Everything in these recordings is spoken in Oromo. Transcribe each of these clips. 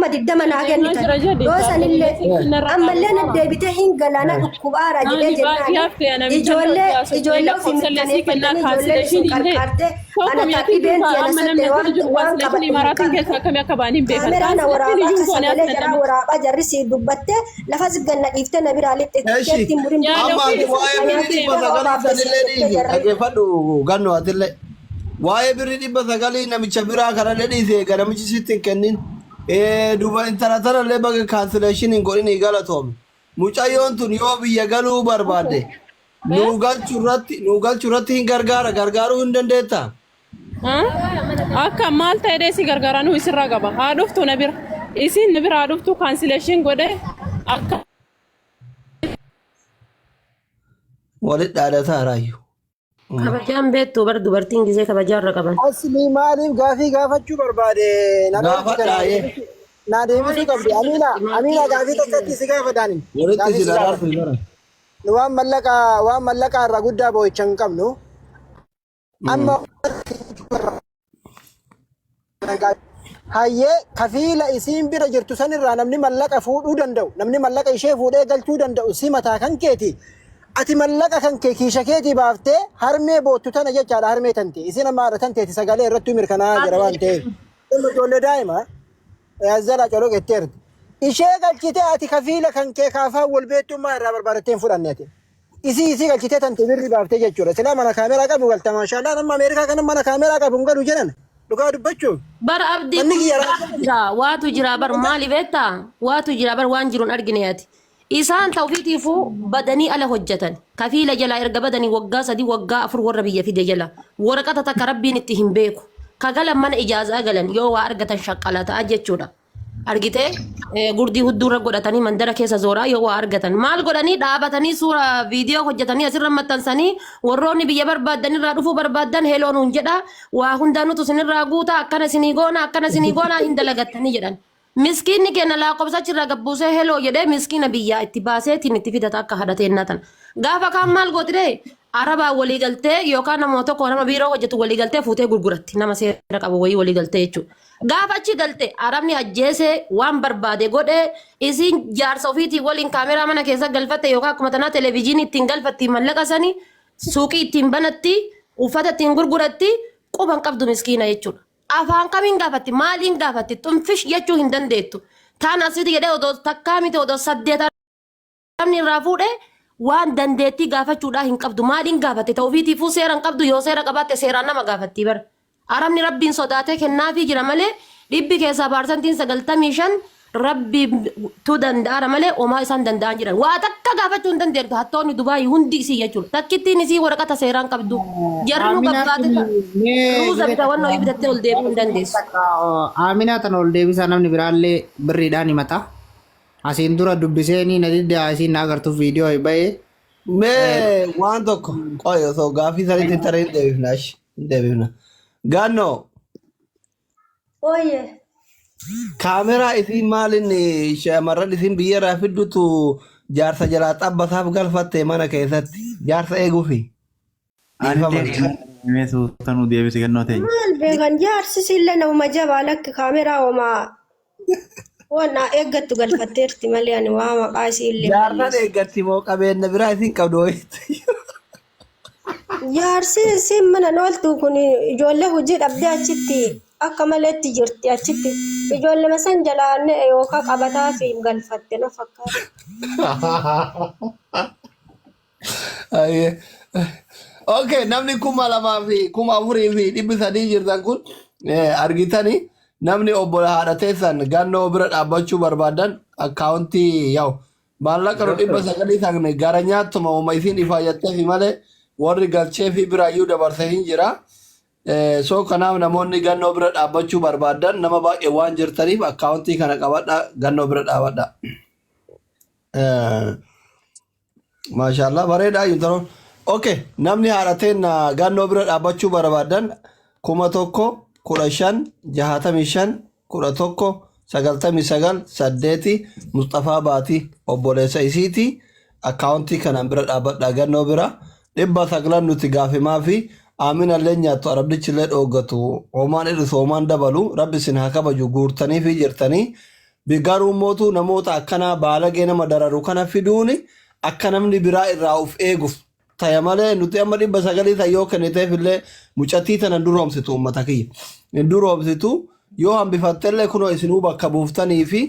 kuma diddama naa kennitan yoo sanillee ammallee naddeebitee hin galaana dhukkubaara jedhee jennaan ijoollee ofii mirkaneeffatanii ijoolleen sun qarqaartee ana taphibeen jalasattee waan qabatanii kaameraan waraabaa akka sagalee jaraa waraabaa jarrisii dubbattee lafas ganna dhiiftee na biraa lixxe keetti murin waa'ee birrii 900 namicha biraa kana dhiisee namichi sitti hin kennin duuba intalatara baga cancellation hin godhin galatoome mucayyoon tun yoo biyya galuu barbaadde nu galchuu irratti hin gargaaruu hin dandeetta akka maal ta'ee si gargaara nu isirraa qaba haa dhuftu na bira isin na bira haa dhuftu cancellation godhe akka walit dhaadataa raayyu kabajaan beektu bar dubartiin gisee kabajaarra qaban. Asli maaliif gaafii gaafachuu barbaade? Na deebisuu qabdi. Amina gaafii tokkotti si gaafataani. Waan mallaqaa irraa guddaa boo'icha hin qabnu. Amma hayyee kafiila isiin bira jirtu sanirraa namni mallaqa fuudhuu danda'u, namni mallaqa ishee fuudhee galchuu danda'u si mataa kan keeti. Ati mallaqa kan kee kiisha keetii baaftee harmee boottu tana jechaadha harmee tante isin amma haadha tanteeti sagalee irratti mirkanaa'aa jira waan ta'eef ijoollee daa'ima yaazala coloqetteerti ishee galchitee ati kafiila kan kee kaafaa wal beektummaa irraa barbaadattee hin fudhanneeti isii galchitee tante birri baaftee jechuudha silaa mana kaameraa qabu galta maashaallah nama Ameerikaa kana mana kaameraa qabu hin galu jedhan dhugaa dubbachuu bar abdii waatu jira bar maali beektaa waatu jira bar waan jiruun argine ati isaan tawfiitiifuu badanii ala hojjetan kafiila jalaa erga badanii waggaa 3 waggaa 4 warra biyya fide jala waraqata takka rabbiin itti hin beeku kagalan mana ijaazaa galan yoo waa argatan shaqqalataa jechuudha argitee gurdii hudduurra godhatanii mandara keessa zooraa yoo waa argatan maal godhanii dhaabatanii suura viidiyoo hojjetanii asirra maxxansanii warroonni biyya barbaaddanirraa dhufuu barbaaddan heeloon hun jedha waa hundaa nutu sinirraa guutaa akkana sinii goona hin dalagattanii jedhan. Miskiinni keenya laaqobsachirraa gabbuusee heloo jedhee miskiina biyyaa itti baaseetiin itti fidata akka hadhateennatan. Gaafa kaan maal gootire arabaa walii galtee yookaan nama tokko nama biiroo hojjetu walii galtee fuutee gurguratti nama seera qabu wayii walii galtee jechuudha. Gaafa achi galte arabni ajjeesee waan barbaade godhee isiin jaarsa ofiitii waliin kaameraa mana keessa galfatte yookaan akkuma tanaa televezyiinii ittiin galfatti mallaqasanii suuqii ittiin banatti uffata ittiin gurguratti quban qabdu miskiina jechuudha. Afaan kamiin gaafatti maaliin gaafatti xumfish jechuu hin dandeettu taan asitti jedhee odoo takkaa miti odoo 8 namni irraa fuudhee waan dandeettii gaafachuudhaa hin qabdu maaliin gaafatti ta'uufiitiifuu seera hin qabdu yoo seera qabaatte seeraan nama gaafatti bara arabni rabbiin sodaatee kennaafii jira malee dhibbi keessaa parsantiin 95 rabbi tu danda'a malee omaa isaan danda'an jiran waa takka gaafachuu hin dandeettu hattoonni Dubaayii hundi isii jechuudha takkittiin isii waraqata seeraan qabdu jarri nu qabbaate ruuza bita wannoo ibdattee ol deebi'uu hin dandeessu. Aaminaa tan ol deebisaa namni biraallee birriidhaan himata. Asiin dura dubbiseenii na diddaa isiin na agartuuf viidiyoo bahee. Mee waan tokko qoy osoo gaafii sanitti taree hin deebifna. Gaannoo. Ooyee. Kaameraa isiin maalin shamarran isiin biyya irraa fiddutu jaarsa jalaa xabbataaf galfatte mana keessatti jaarsa eeguufi. Tanuu deebise kennoo ta'e. Maal beekan jaarsi illee nama jabaa lakki kaameraa homaa waan eeggattu galfatteerti malee ani waa maqaa isii illee. Jaarsan eeggatti moo qabeenya biraa isiin qabdu wayiitti. Jaarsi isiin mana nooltu kun ijoollee hojii dhabdee achitti akka maleetti jirti achitti ijoollee san jalaan yookaan qabataa fi galfatte na fakkaata. Okay, namni 2,000 fi 4,300 jirtan kun argitanii namni obbola haadha teessan gannoo bira dhaabbachuu barbaadan akkaawuntii yaa'u maallaqa 900 ta'an gara nyaattuma uuma isiin ifaayyattee fi malee warri galchee fi biraayyuu dabarsee hin jira. So kanaaf namoonni gannoo bira dhaabbachuu barbaadan nama baay'ee waan jirtaniif akkaawuntii kana qabadha gannoo bira dhaabadha. Maashaallah bareedaa yuutaroon. Okay, namni haadhateen gannoo bira dhaabbachuu barbaadan 1,015 65 11 99 8 Mustafaa Baatii obboleessa isiiti akkaawuntii kanaan bira dhaabadha gannoo bira 900 nuti gaafimaa fi Amina illee nyaattu arabdichi illee dhooggatu homaan hir'isu homaan dabalu rabbi isin haa kabaju guurtanii fi jirtanii Bigaruu mootu namoota akkana baalagee nama dararu kana fiduuni akka namni biraa irraa of eeguuf ta'e malee nuti amma 900 tayyoo kenniteef illee mucattii tana duroomsitu uummata kiyya. Duroomsitu yoo hambifattellee kunoo isinuu bakka buuftanii fi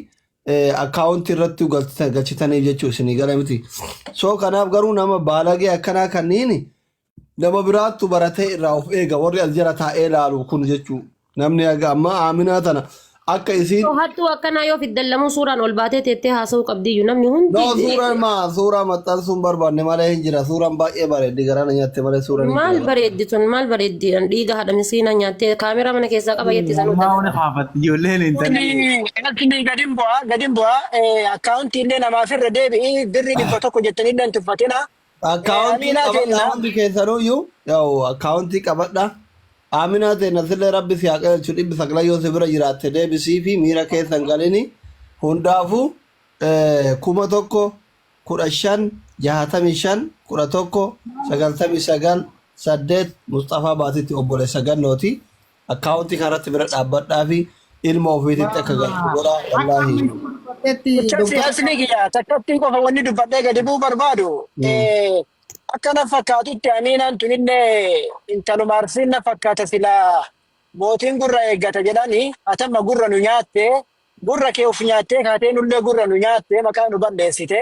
akkaawuntii irratti galchitanii jechuu isinii gala miti. So kanaaf garuu nama baalagee akkanaa kanniini nama biraattu baratee irraa of eega warri as jala taa'ee ilaalu kun jechuu namni amma Aaminaa tana akka isiin hattuu akkanaa yoo fiddallamu suuraan ol baatee teettee haasa'uu qabdiyyuu namni hundi. Suuraa maxxansuun barbaanne malee hin jira. Suuraan baay'ee bareeddi garana nyaatte malee suuraan hin maal bareeddi tun maal bareeddi dhiiga haadha misiina nyaattee kaameraa mana keessaa qaba jetti sanuu Maawwan haafatti ijoolleen hin taane. Akki gadin bu'aa akkaawuntii illee namaaf irra deebi'i birri 100 jettanii illee hin tuffatina. Akkaawuntii keessanuyyuu akkaawuntii qabadha. Aaminaa ta'e nasillee rabbi si haqeelchu 900 yoo si bira jiraatte deebisii fi miira keessan galini hundaafuu 1,000 15 65 11 99 8 Mustafaa Baatitti obboleessa gannooti akkaawuntii kanarratti bira dhaabbadhaa fi ilma ofiititti akka galchu godhaa wallaahi. Siyaasni kiyya takkatti qofa wanni dubbadhee gadi bu'uu barbaadu. Akkana fakkaatutti Aaminaan tunillee intaluma Arsiin na fakkaata silaa mootiin gurra eeggata jedhanii atamma gurra nu nyaatte gurra kee of nyaattee kaatee nullee gurra nu nyaatte maqaa nu balleessite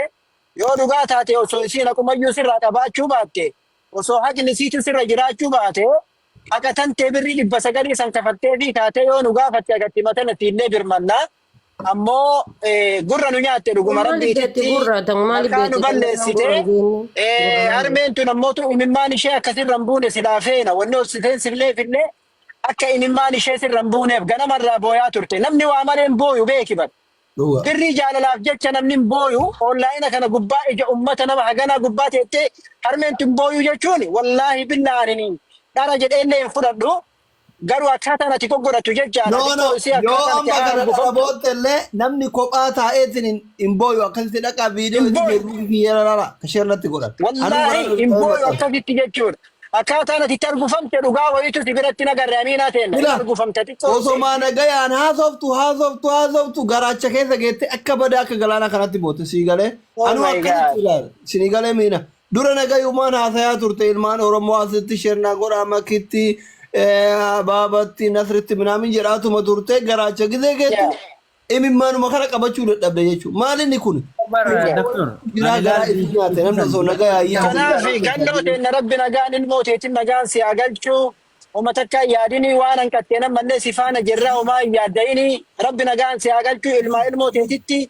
yoo dhugaa taate osoo isiin akumayyuu sirraa qabaachuu baatte osoo haqni siitu sirra jiraachuu baate akka tantee birrii 900 san kafattee fi kaatee yoo nu gaafatte agatti matanatti illee birmannaa. Ammoo gurra nu nyaatte dhuguma rabbiititti maqaa nu balleessite harmeen tun ammoo imimmaan ishee akkasirra hin buune silaa feena wanni hojjeteen silleefillee akka imimmaan ishee sirra hin buuneef ganamarraa booyaa turte namni waa malee hin booyu beeki bar birrii jaalalaaf jecha namni hin booyu onlaayina kana gubbaa ija ummata nama haganaa gubbaa teettee harmeen tun booyu jechuun wallaahi billaahiniin dhara jedheellee hin fudhadhu. Garuu akkaataan ati goggodhatu jechaadha. Yoo amma kana boottellee namni kophaa taa'eetiin hin booyu akkasitti dhaqaa viidiyoo itti yeroo kasheerratti godhan. Wallaahi hin booyu akkasitti jechuudha. Akkaataan ati argufamte dhugaa wayitu si biratti nagarre Aaminaa ta'e argufamte xiqqoo. Osoo nagayaan haasoftu garaacha keessa geette akka badaa akka galaana kanatti boote sii galee. Anu akkasitti ilaala sinii galee miina. Dura nagayumaan haasayaa turte ilmaan Oromoo asitti shernaa godhaa makitti. Baabatti nasritti minaamin jedhaatuma turte garaacha gizee geettu imimmaanuma kana qabachuu dadhabde jechuudha. Maali inni kun? Garaa itti nyaate namni osoo nagaa yaayyaa. Kanaaf gannoo teenya rabbi nagaan ilmooteetiin nagaan si haa galchuu uummata akka yaadini waan hanqattee namallee si faana jirraa homaa hin yaadda'ini rabbi nagaan si haa galchuu ilmooteetitti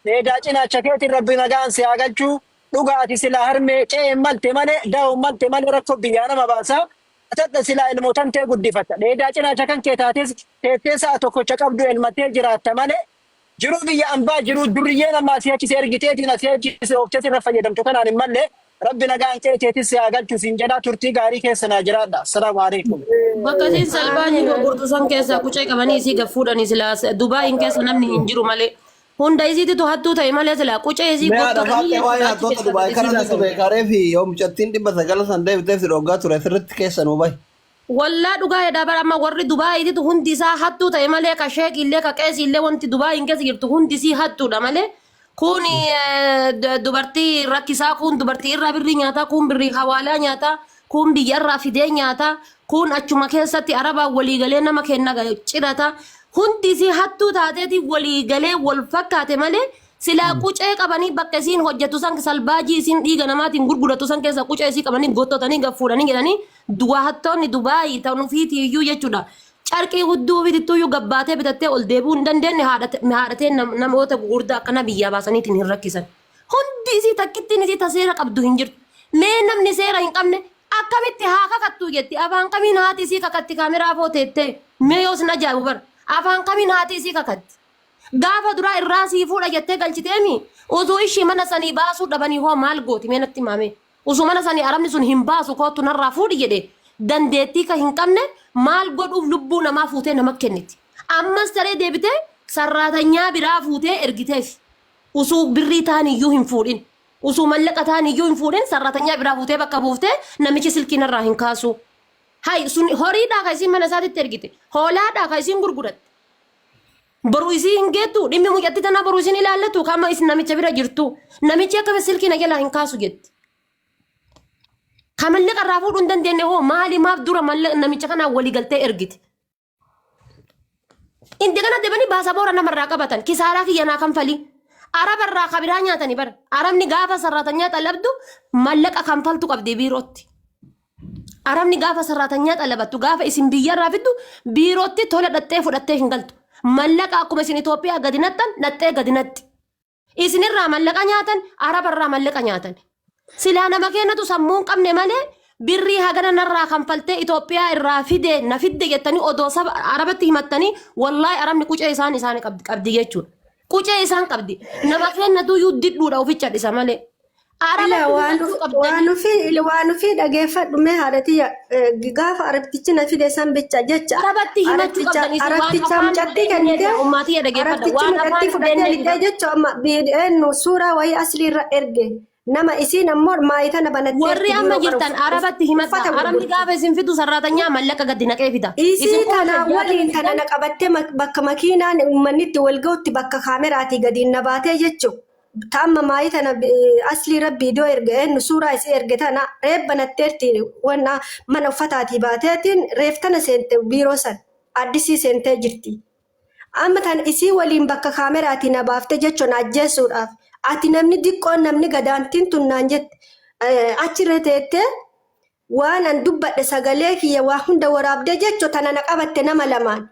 dheedaa cinaacha keetiin rabbi nagaan si haa galchuu dhugaati silaa harmee qe'ee malte malee daa'u malte malee rakkoo biyyaa nama baasaa. Atadda silaa ilmootan ta'e guddifatta. Dheedaa cinaacha kan kee taates teessee sa'a tokkocha qabdu elmattee jiraatta malee jiruu biyya ambaa jiruu durriyyee namaa si achise ergiteetiin asii achise ooftes irra fayyadamtu kanaan hin malle rabbi nagaan qeeteetis si haa galchu siin jedhaa turtii gaarii keessa naa jiraadha. Assalaamu alaikum. Bakka siin salphaanii gurgurtu san keessaa qucee qabanii isii gaffuudhanii silaa Dubaayin keessa namni hin jiru malee. Hunda isiitu hattuu ta'e malee silaa qucee isii gurgurtanii. Waa'ee hattoota Dubaay kanatti beekaree fi yoo mucattiin 900 san deebitee si dhoggaa ture sirriitti keessa nuu bahe. Wallaa dhugaa jedhaa bara amma warri Dubaayiititu hundi isaa hattuu ta'e malee ka sheekillee ka qeesiillee wanti Dubaayin keessa jirtu hundi isii hattuudha malee. Kun dubartii rakkisaa kun dubartii irraa birrii nyaataa kun birrii hawaalaa nyaataa kun biyyarraa fidee nyaataa kun achuma keessatti arabaa waliigalee nama kenna cirata. Hundi si hattuu taateeti waliigalee wal fakkaate malee silaa qucee qabanii bakka isiin hojjetu san salbaajii isiin dhiiga namaatiin gurguratu san keessa qucee isii qabanii gottotanii gaffuudhanii jedhanii duwaa hattoonni Dubaayii ta'uun ofiitii iyyuu jechuudha. Carqii hudduu bitittuyyuu gabbaatee bitattee ol deebi'uu hin dandeenye haadhatee namoota gurguddaa akkana biyyaa baasaniitiin hin rakkisan. Hundi isii takkittiin isii seera qabdu hin jirtu. Mee namni seera hin qabne akkamitti haa kakattuu jetti afaan kamiin haati isii kakatti kaameraa footeettee mee yoos na ajaa'ibu bara. Afaan kamiin haati isii kakatti. Gaafa duraa irraa sii fuudha jettee galchiteemi. Osoo ishii mana sanii baasuu dhabanii hoo maal gooti mee natti himame. Osoo mana sanii arabni sun hin baasu kootu narraa fuudhi jedhe dandeettii ka hin qabne maal godhuuf lubbuu namaa fuutee nama kenniti. Ammas taree deebitee sarraatanyaa biraa fuutee ergiteef. Osoo birrii ta'an iyyuu hin fuudhin. Osoo mallaqa ta'an iyyuu hin fuudhin sarraatanyaa biraa fuutee bakka buuftee namichi silkii narraa hin kaasu. Hai sun horiidhaa ka isiin mana isaatitti ergite. Hoolaadhaa ka isiin gurguratte. Baru isi hingetu, dhimmi mucatti tana baru isin ilaallatu kama isin namicha bira jirtu. Namichi akka silkii na jala hin kaasu jetti. Kamalle qarraa fuudhuu hin dandeenye hoo maali maaf dura namicha kana walii galtee ergite. Indi kana debani baasaboora namarraa qabatan kisaaraa kiyyanaa kan falii. Araba irraa kabiraa nyaatanii bara. Arabni gaafa sarraatan nyaata labdu mallaqa kanfaltu qabdi biirootti. Arabni gaafa sarraatan nyaata labattu gaafa isin biyyarraa fiddu biirootti tola dhattee fudhattee hin galtu. Mallaqa akkuma isin Itoophiyaa gadi nattan nattee gadi natti. Isinirraa mallaqa nyaatan Arabarraa mallaqa nyaatan. Silaa nama kennatu sammuu hin qabne malee birrii hagana narraa kanfaltee Itoophiyaa irraa fide na fidde jettanii odoo saba Arabatti himattanii wallaahi Arabni qucee isaan qabdi jechuudha. Qucee isaan qabdi. Nama kennatu yuddidhuudha oficha dhisa malee. waan ufi dhageeffadhu mee haadhati gaafa arabtichi na fide san bicha jecha Arabatti himachuu qabdan isin arabticha mucatti kennite ummaatii dhageeffadha waan arabtichi fudhatee lidee jecha amma biidheennu suuraa wayii aslii irra erge nama isiin ammoo maayitana banattee warri amma jirtan Arabatti himatta Arabni gaafa isin fidu sarraatanya mallaqa gadi naqee fida isii tana waliin tana na qabattee bakka makiinaan uummannitti wal ga'utti bakka kaameraatii gadi na baatee jechuudha. Tamma maayitana asli rabbi do erge en sura is erge tana reebbanatteerti wanna mana uffataati baateetiin reeftana seente biiroo san addisii seentee jirti. Amma tan isii waliin bakka kaameraati na baafte jechuun ajjeesuudhaaf ati namni diqqoon namni gadaantiin tunnaan jette achirra teettee waan an dubbadhe sagalee kiyya waa hunda waraabdee jechuu tana na qabatte nama lamaan.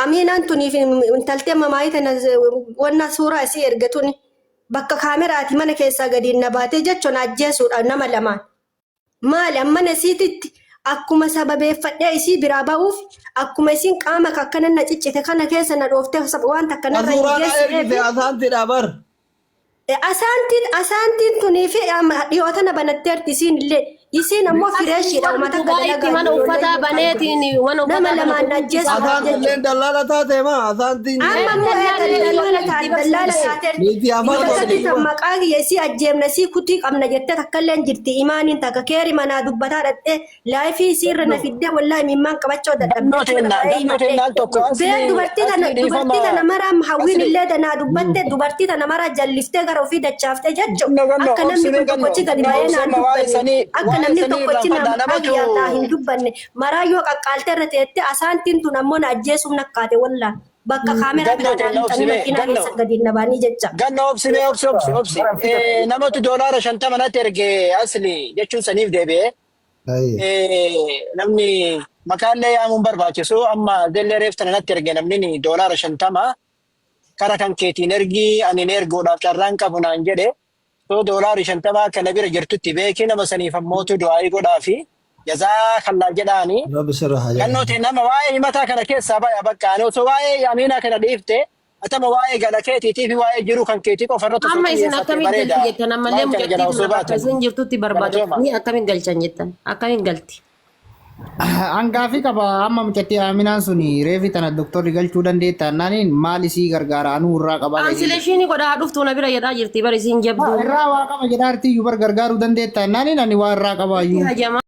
Amiinaan tuniif intaltee maayitana wanna suuraa isii erge tuni. Bakka kaameraati mana keessaa gadi na baatee jechuun ajjeesuudha nama lamaan. Maali ammana isiititti akkuma sababeeffadhee isii biraa ba'uuf akkuma isiin qaama akkana na ciccite kana keessa na dhooftee waan takka narra hin geessineef. Asaantiin tunii fi dhiyoota na banatteerti isiin illee isiin ammoo fireeshiidha uummata dalagaa mana uffataa baneetiin nama lamaan ajjeesuudha jechuudha. Asaantiin dallala taate maa asaantiin. Amma dallala taateerti maqaa kiyya isii ajjeemna isii kutii qabna jettee takkallee jirti imaaniin takka keeri manaa dubbataa dhadhee laayifii isii irra na fiddee wallaahi mimmaan qabachoo dadhabdee. Dubartii tana maraa hawwiin illee danaa dubbatte dubartii tana maraa jalliftee gara ofii dachaaftee jechuudha. Akka namni kun tokkochi gadi ba'ee naan dubbanne akka namni tokkochi nama yaadaa hin dubbanne maraa yoo qaqqaaltee irra teettee asaantiin tun ammoo na ajjeesuuf nakkaate wallaan. Bakka kaameraa biraadhaan makiinaa keessa gadi nabaanii jecha. Ganna obsi. Namatu doolaara 50 natti erge asli jechuun saniif deebi'ee. Namni makaallee yaamuun barbaachisu amma dellee reeftana natti erge namni doolaara 50 kara kan keetiin ergii ani erguudhaaf carraan qabu naan jedhe. So doolaari 50 kana bira jirtutti beekii nama saniif ammootu du'aayii godhaafi. Jazaa kallaa jedhaani. Gannooti nama waa'ee himataa kana keessaa baya bakka ani osoo waa'ee Amiinaa kana dhiifte atama waa'ee gala keetiitii fi waa'ee jiru kan keetii qofa irratti amma isin akkamiin galti jettan ammallee mucattii isin jirtutti barbaadatu akkamiin galchan jettan akkamiin galti. Hangaafi qaba amma mucattii Aaminaan sun reefi tana doktorri galchuu dandeetta naaniin maal isii gargaara anuu irraa qaba. Kaansileeshinii godhaa dhuftuu na bira jedhaa jirti bari isiin jabduu. Irraa waa qaba jedhaa jirti iyyuu bar gargaaruu dandeetta naaniin ani waa irraa qaba iyyuu.